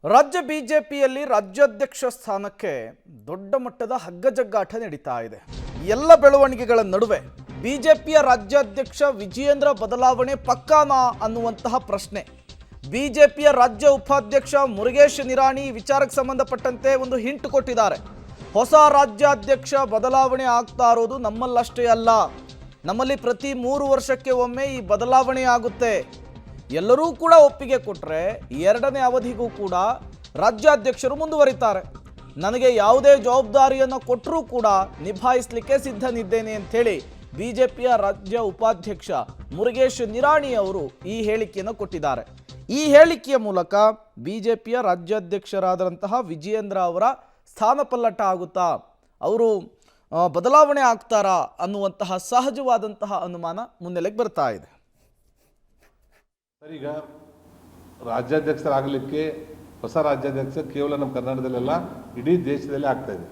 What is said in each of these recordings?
ರಾಜ್ಯ ಬಿಜೆಪಿಯಲ್ಲಿ ರಾಜ್ಯಾಧ್ಯಕ್ಷ ಸ್ಥಾನಕ್ಕೆ ದೊಡ್ಡ ಮಟ್ಟದ ಹಗ್ಗಜಗ್ಗಾಟ ನಡೀತಾ ಇದೆ. ಎಲ್ಲ ಬೆಳವಣಿಗೆಗಳ ನಡುವೆ ಬಿಜೆಪಿಯ ರಾಜ್ಯಾಧ್ಯಕ್ಷ ವಿಜಯೇಂದ್ರ ಬದಲಾವಣೆ ಪಕ್ಕಾನಾ ಅನ್ನುವಂತಹ ಪ್ರಶ್ನೆ. ಬಿಜೆಪಿಯ ರಾಜ್ಯ ಉಪಾಧ್ಯಕ್ಷ ಮುರುಗೇಶ್ ನಿರಾಣಿ ವಿಚಾರಕ್ಕೆ ಸಂಬಂಧಪಟ್ಟಂತೆ ಒಂದು ಹಿಂಟ್ ಕೊಟ್ಟಿದ್ದಾರೆ. ಹೊಸ ರಾಜ್ಯಾಧ್ಯಕ್ಷ ಬದಲಾವಣೆ ಆಗ್ತಾ ಇರೋದು ನಮ್ಮಲ್ಲಷ್ಟೇ ಅಲ್ಲ, ನಮ್ಮಲ್ಲಿ ಪ್ರತಿ 3 ವರ್ಷಕ್ಕೆ ಒಮ್ಮೆ ಈ ಬದಲಾವಣೆ ಆಗುತ್ತೆ. ಎಲ್ಲರೂ ಕೂಡ ಒಪ್ಪಿಗೆ ಕೊಟ್ಟರೆ 2ನೇ ಅವಧಿಗೂ ಕೂಡ ರಾಜ್ಯಾಧ್ಯಕ್ಷರು ಮುಂದುವರಿತಾರೆ. ನನಗೆ ಯಾವುದೇ ಜವಾಬ್ದಾರಿಯನ್ನು ಕೊಟ್ಟರೂ ಕೂಡ ನಿಭಾಯಿಸಲಿಕ್ಕೆ ಸಿದ್ಧನಿದ್ದೇನೆ ಅಂಥೇಳಿ ಬಿಜೆಪಿಯ ರಾಜ್ಯ ಉಪಾಧ್ಯಕ್ಷ ಮುರುಗೇಶ್ ನಿರಾಣಿ ಅವರು ಈ ಹೇಳಿಕೆಯನ್ನು ಕೊಟ್ಟಿದ್ದಾರೆ. ಈ ಹೇಳಿಕೆಯ ಮೂಲಕ ಬಿಜೆಪಿಯ ರಾಜ್ಯಾಧ್ಯಕ್ಷರಾದಂತಹ ವಿಜಯೇಂದ್ರ ಅವರ ಸ್ಥಾನಪಲ್ಲಟ ಆಗುತ್ತಾ, ಅವರು ಬದಲಾವಣೆ ಆಗ್ತಾರಾ ಅನ್ನುವಂತಹ ಸಹಜವಾದಂತಹ ಅನುಮಾನ ಮುನ್ನೆಲೆಗೆ ಬರ್ತಾ ಇದೆ. ಸರ್, ಈಗ ರಾಜ್ಯಾಧ್ಯಕ್ಷರಾಗಲಿಕ್ಕೆ ಹೊಸ ರಾಜ್ಯಾಧ್ಯಕ್ಷ ಕೇವಲ ನಮ್ಮ ಕರ್ನಾಟಕದಲ್ಲೆಲ್ಲ ಇಡೀ ದೇಶದಲ್ಲೇ ಆಗ್ತಾ ಇದೆ.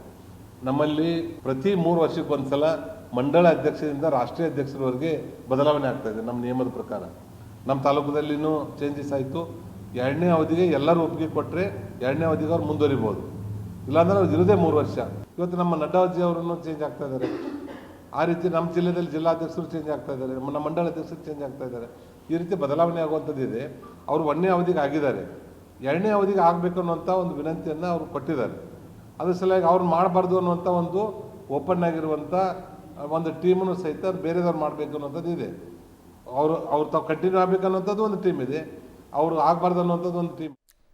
ನಮ್ಮಲ್ಲಿ ಪ್ರತಿ 3 ವರ್ಷಕ್ಕೊಂದ್ಸಲ ಮಂಡಳ ಅಧ್ಯಕ್ಷರಿಂದ ರಾಷ್ಟ್ರೀಯ ಅಧ್ಯಕ್ಷರವರೆಗೆ ಬದಲಾವಣೆ ಆಗ್ತಾ ಇದೆ. ನಮ್ಮ ನಿಯಮದ ಪ್ರಕಾರ ನಮ್ಮ ತಾಲೂಕದಲ್ಲಿನೂ ಚೇಂಜಸ್ ಆಯಿತು. 2ನೇ ಅವಧಿಗೆ ಎಲ್ಲರೂ ಒಪ್ಪಿಗೆ ಕೊಟ್ಟರೆ 2ನೇ ಅವಧಿಗೆ ಅವ್ರು ಮುಂದುವರಿಬೋದು, ಇಲ್ಲಾಂದ್ರೆ ಅವ್ರು ಇರೋದೇ 3 ವರ್ಷ. ಇವತ್ತು ನಮ್ಮ ನಡ್ಡಾಜಿ ಅವರನ್ನು ಚೇಂಜ್ ಆಗ್ತಾ ಇದ್ದಾರೆ. ಆ ರೀತಿ ನಮ್ಮ ಜಿಲ್ಲೆಯಲ್ಲಿ ಜಿಲ್ಲಾಧ್ಯಕ್ಷರು ಚೇಂಜ್ ಆಗ್ತಾ ಇದ್ದಾರೆ, ನಮ್ಮ ಮಂಡಳ ಅಧ್ಯಕ್ಷರು ಚೇಂಜ್ ಆಗ್ತಾ ಇದ್ದಾರೆ. ಈ ರೀತಿ ಬದಲಾವಣೆ ಆಗುವಂಥದ್ದಿದೆ. ಅವರು 1ನೇ ಅವಧಿಗೆ ಆಗಿದ್ದಾರೆ, 2ನೇ ಅವಧಿಗೆ ಆಗಬೇಕು ಅನ್ನುವಂಥ ಒಂದು ವಿನಂತಿಯನ್ನು ಅವರು ಕೊಟ್ಟಿದ್ದಾರೆ. ಅದ್ರ ಸಲುವಾಗಿ ಅವ್ರು ಮಾಡಬಾರ್ದು ಅನ್ನುವಂಥ ಒಂದು ಓಪನ್ ಆಗಿರುವಂಥ ಒಂದು ಟೀಮನ್ನು ಸಹಿತ ಬೇರೆದವ್ರು ಮಾಡಬೇಕು ಅನ್ನೋಂಥದ್ದು ಇದೆ. ಅವ್ರು ತಾವು ಕಂಟಿನ್ಯೂ ಆಗಬೇಕು ಅನ್ನೋಂಥದ್ದು ಒಂದು ಟೀಮ್ ಇದೆ, ಅವರು ಆಗಬಾರ್ದು ಅನ್ನೋಂಥದ್ದು ಒಂದು ಟೀಮ್.